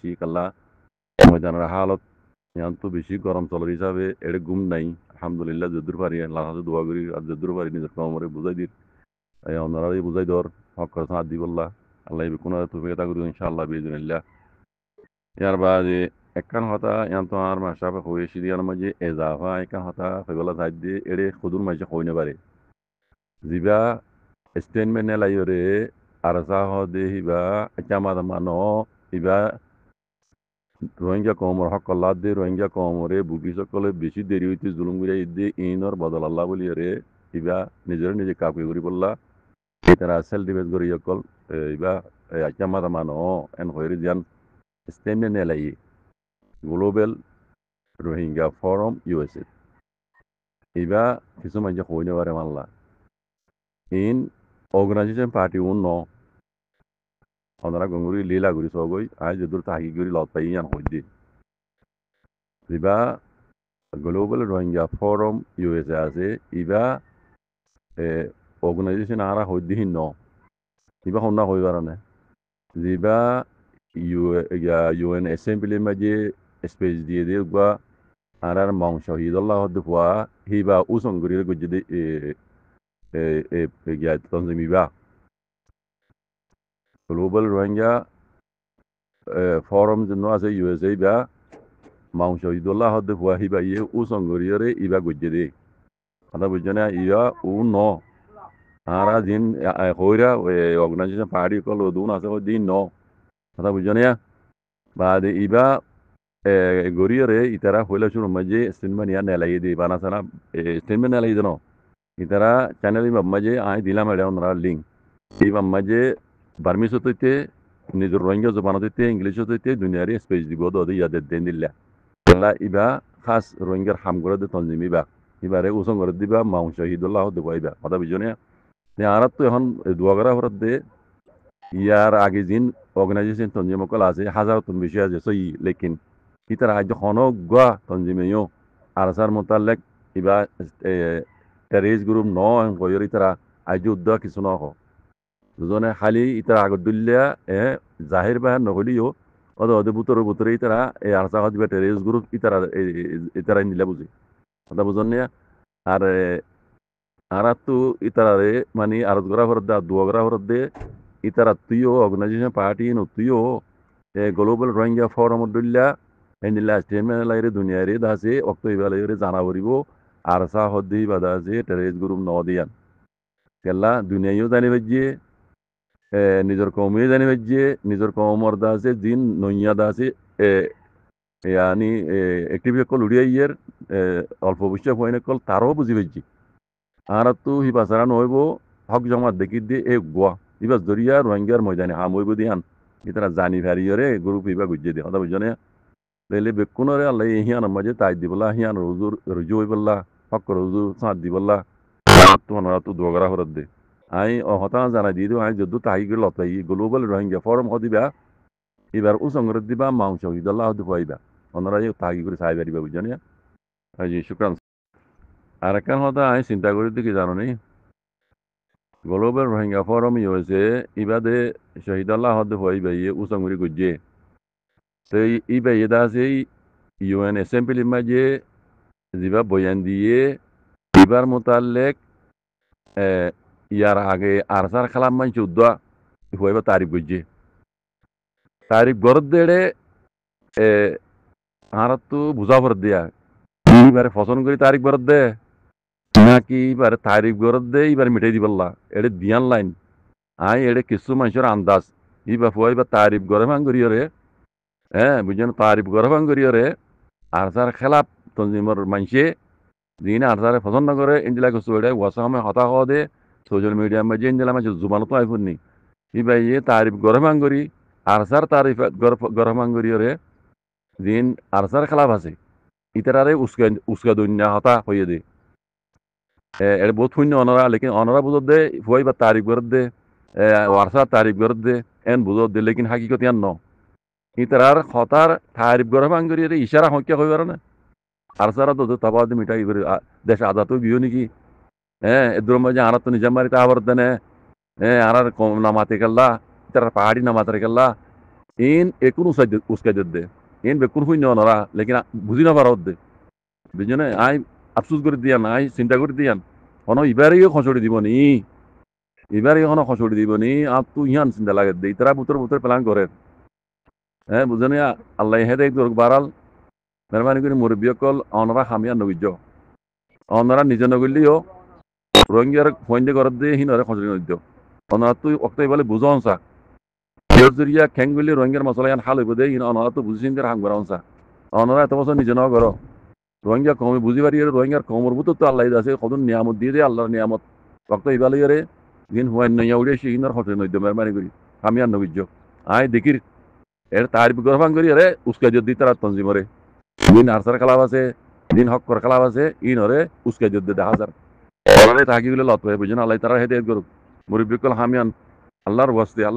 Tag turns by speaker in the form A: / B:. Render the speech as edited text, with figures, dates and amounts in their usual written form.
A: বেশি কাল্লা ময়দানের হালত ইয়ান তো বেশি গরম চলার হিসাবে এড়ে ঘুম নাই আলহামদুলিল্লাহ যদুর পারি আল্লাহ হাতে দোয়া করি আর যদুর পারি নিজের কমরে বুঝাই দিই ওনারা বুঝাই দর হক করে সাথ দি বললা আল্লাহ কোনো তুমি এটা করি ইনশাআল্লাহ বিজনিল্লাহ ইয়ার বাদে একখান হতা ইয়ান তো আর মাসাবে হয়েছি দিয়ার মাঝে এজাফা একখান হতা ফেবলা সাইড দিয়ে এড়ে খুদুর মাঝে হইনে পারে জিবা স্টেটমেন্ট লাইরে আরসা হদে হিবা চামাদ মানো হিবা রোহিঙ্গা কমর হকল্লা দে রোহিঙ্গা কমরে বুকি সকলে বেশি দেরি হইতে জুলুম গুড়াই দে ইনর বদল আল্লাহ বলি রে হিবা নিজের নিজে কাপড় করি বললা তারা সেল ডিফেন্স করি সকল হিবা চামাদ মানো এন হইরে দিয়ান স্টেটমেন্ট লাই গ্লোবাল রোহিঙ্গা ফোরাম ইউএসএ হিবা কিছু মানুষ হইনে পারে মাল্লা ইন অর্গানাইজেশন পার্টি উন ওনারা গঙ্গুরি লীলা করি সগই আজ যদুর তাহি করি লত পাই ইয়ান হই দি ইবা গ্লোবাল রোহিঙ্গা ফোরাম ইউএসএ আছে ইবা অর্গানাইজেশন আরা হই দি ন ইবা হন্না হই বারানে জিবা ইউএন অ্যাসেম্বলি মাঝে স্পেস দিয়ে দিয়ে বা আর মাংস হিদল্লাহ হদ ফুয়া হিবা উসঙ্গরির গুজদি তনজিমিবা গ্লোবাল রোহিঙ্গা ফোরাম জন্য আছে ইউএসএ বা মাংস ইদুল্লাহ হদ ফুয়া হিবা ইয়ে উসঙ্গরিয়রে ইবা গুজদি কথা বুঝছে না ইয়া উ ন আরা দিন হইরা অর্গানাইজেশন পার্টি কল দুন আছে দিন ন কথা বুঝছে না বাদে ইবা গরিয়রে ইতারা হইলা শুরু মাঝে স্টেটমেন্ট ইয়া নেলাই দি বানাসানা স্টেটমেন্ট নেলাই দিন ইতারা চ্যানেল মাঝে আই দিলাম এটা ওনারা লিঙ্ক এই মাঝে বার্মিস হইতে নিজের রোহিঙ্গা জবান হইতে ইংলিশ হইতে দুনিয়ারে স্পেস দিব দে ইয়াদের দেন দিল্লা আল্লাহ ইবা খাস রোহিঙ্গার হাম করে দে তনজিম ইবা ইবারে উসং করে দিবা মাংস হিদুল্লাহ দেব ইবা কথা বুঝনে আর তো এখন দুয়াগরা হরত দে ইয়ার আগে জিন অর্গানাইজেশন তনজিম কল আছে হাজার তুন বেশি আছে সই লেকিন ইতার আজ হনক গা তনজিমেও আরসার মোতালেক ইবা টেরিস গ্রুপ ন কয়র ইতারা আজ উদ্যোগ কিছু নহ দুজনে খালি ইতারা আগত দিল্লা জাহির বাহির নহলিও ওদে বুতরে ইতারা এই আরসা দিবা টেরিস গ্রুপ ইতারা নিলা বুঝি কথা বুঝনে আর আর তো ইতারে মানে আরত গড়া হরত দে দুয়াগরা হরত দে ইতারা তুইও অর্গানাইজেশন পার্টি ন তুইও গ্লোবাল রোহিঙ্গা ফোরাম দিল্লা এনিলা স্টেটমেন্ট লাইরে দুনিয়ারে দাসে অক্ত ইবালাইরে জানা বরিব আরসা হদ্দি বাদাসে টেরিস গ্রুপ ন দিয়ান কেলা দুনিয়াও জানি বাজিয়ে নিজের কমে জানি বাজিয়ে নিজের কমর দাসে দিন নইয়া দাসে ইয়ানি একটিভ কল উড়িয়া ইয়ের অল্প বৈশাখ হয়নি কল তারও বুঝি পাইছি আর তো হি বাসারা নহব হক জমাত দেখি দিয়ে গোয়া ইবা জরিয়া রোহিঙ্গার ময়দানে হাম হইব দিয়ান ইতারা জানি ভারিয়রে গ্রুপ ইবা গুজিয়ে দিয়ে কথা বুঝনে তাইলে বেকুনরে আল্লাহ হিয়ান মাঝে তাই দিবলা হিয়ান রুজু হইবল্লা হক রুজু সাঁত দিবল্লা তোমার তো দোগরা হরত দে আই হতা জানা দি দিও আই যদু তাই গেল তাই গ্লোবাল রোহিঙ্গা ফোরাম হদিবা এবার উসংর দিবা মাংস হিদল্লাহ হদি পাইবা ওনারা তাই করে সাই বাড়িবা বুঝনে জি শুক্রান আর একখান হতা আই চিন্তা করি কি জানো নি গ্লোবাল রোহিঙ্গা ফোরাম ইউএসএ ইবাদে শহীদুল্লাহ হদ পাইবা ইয়ে উসংরি গুজে সেই ইবা ইদা সেই ইউএন অ্যাসেম্বলি মাঝে জিবা বয়ান দিয়ে ইবার মোতালেক ইয়ার আগে আরসার খালাম মান চৌদ্দা হইবা তারিফ গুজে তারিফ গরদ দেড়ে আর তো বুঝা ভর দিয়া এবারে ফসন করি তারিখ বরদ দে নাকি এবারে তারিখ বরদ দে এবার মিটাই দিবল্লা এড়ে দিয়ান লাইন আই এড়ে কিছু মানুষের আন্দাজ ইবা ফুয়া এবার তারিফ গরে ভাঙ করিয়রে বুঝছেন তারিফ গরে ভাঙ করিয়রে আরসার খেলাপ তঞ্জিমর মানুষে দিন আরসারে পছন্দ করে ইন্দিলা কিছু এড়ে ওয়াসামে হতা হওয়া দে সোশ্যাল মিডিয়ার মাঝে ইন্দিলা মাঝে জুবানো তো আইফুন নি ইবা ইয়ে তারিফ গরে ভাঙ করি আরসার তারিফ গরে ভাঙ করিয়রে দিন আরসার খেলাপ আছে ইতারে উস্কা দুনিয়া হতা হইয়ে দে এর বহুত শূন্য অনরা লেকিন অনরা বুঝত দে ফুয়াই বা তারিখ বরত দে ওয়ারসার তারিখ বরত দে এন বুঝত দে লেকিন হাকিকত ইয়ান ন ইতার হতার তারিখ গড়ে ভাঙ্গরি ইশারা হকিয়া হইবার না আরসারা তো তাবাদ মিটাই দেশ আদাতো বিও নাকি এদুর মাঝে আর তো নিজামারি তাহাবর দেনে আর নামাতে গেল্লা ইতার পাহাড়ি নামাতে গেল্লা ইন একুন উস্কাই দে ইন বেকুন শূন্য নরা লেকিন বুঝি না পারত দে বুঝনে আই আফসুস করে দিয়ান আই চিন্তা করে দিয়ান হন ইবারেও খসড়ি দিব নি এবারে এখনো খসড়ি দিব নি আর তুই ইহান চিন্তা লাগে দে তারা বুতর বুতর প্ল্যান করে হ্যাঁ বুঝনে আল্লাহ হেদে বারাল মেহরবানি করে মুরব্বী অকল অনরা হামিয়া নবীজ অনরা নিজে নগলিও রোহিঙ্গার ফোন ঘরত দিয়ে হিনরে খসড়ি নদীয় অনরা তুই অক্টাই বলে বুঝন সা জরিয়া খেঙ্গুলি রোহিঙ্গার মশলা ইয়ান হাল হইব দে ইন অনরা তো বুঝিন করে হাং করান সা অনরা এত বছর নিজে নয় করো রোহিঙ্গা কমে বুঝি পারি রোহিঙ্গার কমর বুতো তো আল্লাহ আছে কত নিয়ামত দিয়ে দে আল্লাহর নিয়ামত অক্ত ইবালিয়ারে দিন হুয়াইন নইয়া উড়ে সে হিনর খসড়ি নদীয় মেহরবানি করি হামিয়ার নবীজ আয় দেখির এর তার গরফান করি আরে উস্কা যদি তারা তঞ্জিমরে দিন আরসার খেলাব আছে দিন হক্কর খেলাব আছে ইন হরে উস্কা যদি দেখা যার তাকিগুলো লত পাই বুঝেন আল্লাহ তারা হেদায়েত করুক মুরব্বিকুল হামিয়ান আল্লাহর ওয়াস্তে